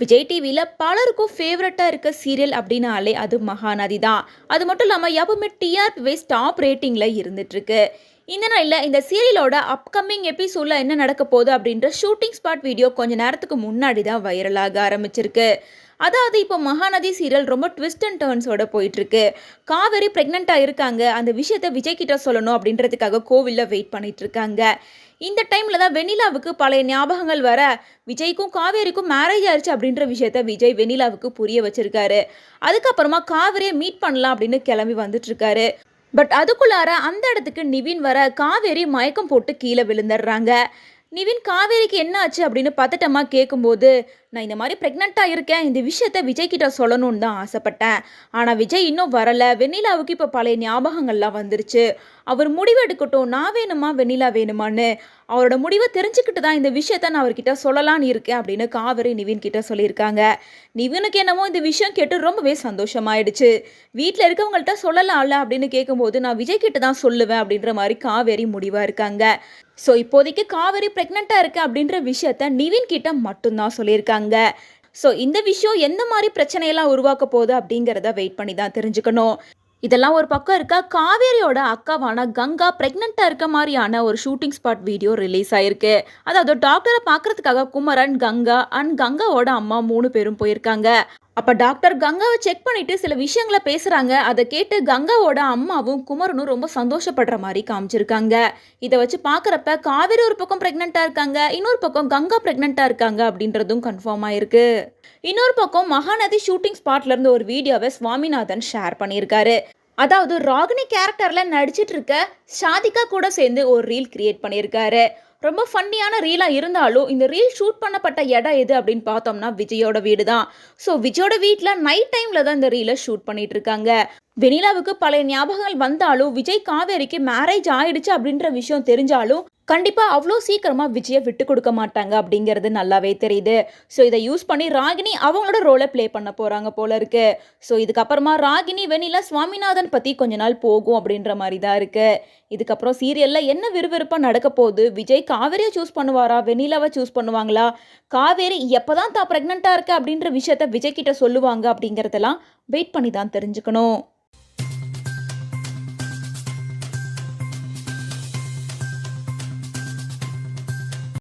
விஜய் டிவியில் பலருக்கும் ஃபேவரட்டாக இருக்க சீரியல் அப்படின்னாலே அது மகாநதி தான். அது மட்டும் இல்லாமல் எப்பவுமே டிஆர்பி வைஸ் டாப் ரேட்டிங்கில் இருந்துகிட்ருக்கு. இந்த நாளில் இந்த சீரியலோட அப்கமிங் எபிசோடில் என்ன நடக்க போகுது அப்படின்ற ஷூட்டிங் ஸ்பாட் வீடியோ கொஞ்சம் நேரத்துக்கு முன்னாடி தான் வைரலாக ஆரம்பிச்சிருக்கு. அதாவது இப்போ மகாநதி சீரியல் ரொம்ப ட்விஸ்ட் அண்ட் டர்ன்ஸோட போயிட்டுருக்கு. காவேரி ப்ரெக்னெண்ட்டாக இருக்காங்க, அந்த விஷயத்தை விஜய் கிட்ட சொல்லணும் அப்படின்றதுக்காக கோவிலில் வெயிட் பண்ணிட்டு இருக்காங்க. இந்த டைமில் தான் வெண்ணிலாவுக்கு பழைய ஞாபகங்கள் வர விஜய்க்கும் காவேரிக்கும் மேரேஜ் ஆயிடுச்சு அப்படின்ற விஷயத்த விஜய் வெண்ணிலாவுக்கு புரிய வச்சிருக்காரு. அதுக்கப்புறமா காவேரியை மீட் பண்ணலாம் அப்படின்னு கிளம்பி வந்துட்டு இருக்காரு. பட் அதுக்குள்ளார அந்த இடத்துக்கு நிவின் வர காவேரி மயக்கம் போட்டு கீழே விழுந்துடுறாங்க. நிவின் காவேரிக்கு என்ன ஆச்சு அப்படின்னு பதட்டமா கேட்கும்போது, நான் இந்த மாதிரி ப்ரெக்னெண்ட்டாக இருக்கேன், இந்த விஷயத்த விஜய் கிட்ட சொல்லணும்னு தான் ஆசைப்பட்டேன். ஆனால் விஜய் இன்னும் வரலை. வெண்ணிலாவுக்கு இப்போ பழைய ஞாபகங்கள்லாம் வந்துருச்சு. அவர் முடிவு எடுக்கட்டும், நான் வேணுமா வெண்ணிலா வேணுமான்னு. அவரோட முடிவை தெரிஞ்சுக்கிட்டு தான் இந்த விஷயத்த நான் அவர்கிட்ட சொல்லலான்னு இருக்கேன் அப்படின்னு காவேரி நிவின் கிட்ட சொல்லியிருக்காங்க. நிவினுக்கு என்னமோ இந்த விஷயம் கேட்டு ரொம்பவே சந்தோஷமாயிடுச்சு. வீட்டில் இருக்கவங்கள்ட்ட சொல்லலாம்ல அப்படின்னு கேட்கும்போது, நான் விஜய் கிட்ட தான் சொல்லுவேன் அப்படின்ற மாதிரி காவேரி முடிவாக இருக்காங்க. ஸோ இப்போதைக்கு காவேரி ப்ரெக்னெண்ட்டாக இருக்கு அப்படின்ற விஷயத்த நிவின் கிட்ட மட்டும்தான் சொல்லியிருக்காங்க. ஸோ இந்த விஷயம் எந்த மாதிரி பிரச்சனையெல்லாம் உருவாக்க போகுது அப்படிங்கிறத வெயிட் பண்ணி தான் தெரிஞ்சுக்கணும். இதெல்லாம் ஒரு பக்கம் இருக்கா, காவேரியோட அக்காவான கங்கா ப்ரெக்னெண்ட்டாக இருக்க மாதிரியான ஒரு ஷூட்டிங் ஸ்பாட் வீடியோ ரிலீஸ் ஆயிருக்கு. அதாவது டாக்டரை பார்க்கறதுக்காக குமரன், கங்கா அண்ட் கங்காவோட அம்மா 3 பேரும் போயிருக்காங்க. அப்போ டாக்டர் கங்காவை செக் பண்ணிட்டு சில விஷயங்களை பேசுகிறாங்க. அதை கேட்டு கங்காவோட அம்மாவும் குமரனும் ரொம்ப சந்தோஷப்படுற மாதிரி காமிச்சிருக்காங்க. இதை வச்சு பார்க்குறப்ப காவேரி ஒரு பக்கம் ப்ரெக்னெண்ட்டாக இருக்காங்க, இன்னொரு பக்கம் கங்கா ப்ரெக்னெண்ட்டாக இருக்காங்க அப்படின்றதும் கன்ஃபார்ம் ஆயிருக்கு. இன்னொரு பக்கம் மகாநதி ஷூட்டிங் ஸ்பாட்லேருந்து ஒரு வீடியோவை சுவாமிநாதன் ஷேர் பண்ணியிருக்காரு. அதாவது ராகினி கேரக்டரில் நடிச்சிட்டு இருக்க ஷாதிகா கூட சேர்ந்து ஒரு ரீல் கிரியேட் பண்ணியிருக்காரு. ரொம்ப ஃபன்னியான ரீலாக இருந்தாலும் இந்த ரீல் ஷூட் பண்ணப்பட்ட இடம் எது அப்படின்னு பார்த்தோம்னா விஜயோட வீடு தான். ஸோ விஜயோட வீட்டில் நைட் டைமில் தான் இந்த ரீலை ஷூட் பண்ணிட்டு இருக்காங்க. வெண்ணிலாவுக்கு பழைய ஞாபகங்கள் வந்தாலும் விஜய் காவேரிக்கு மேரேஜ் ஆயிடுச்சு அப்படின்ற விஷயம் தெரிஞ்சாலும் கண்டிப்பாக அவ்வளோ சீக்கிரமாக விஜயை விட்டு கொடுக்க மாட்டாங்க அப்படிங்கிறது நல்லாவே தெரியுது. ஸோ இதை யூஸ் பண்ணி ராகினி அவங்களோட ரோலை ப்ளே பண்ண போகிறாங்க போல இருக்கு. ஸோ இதுக்கப்புறமா ராகினி வெண்ணிலா சுவாமிநாதன் பற்றி கொஞ்ச நாள் போகும் அப்படின்ற மாதிரி தான் இருக்குது. இதுக்கப்புறம் சீரியலில் என்ன விறுவிறுப்பாக நடக்க போகுது, விஜய் காவேரியை சூஸ் பண்ணுவாரா, வெண்ணிலாவை சூஸ் பண்ணுவாங்களா, காவேரி எப்போ தான் ப்ரெக்னெண்ட்டாக இருக்கு அப்படின்ற விஷயத்த விஜய் கிட்ட சொல்லுவாங்க அப்படிங்கிறதெல்லாம் வெயிட் பண்ணி தான் தெரிஞ்சுக்கணும்.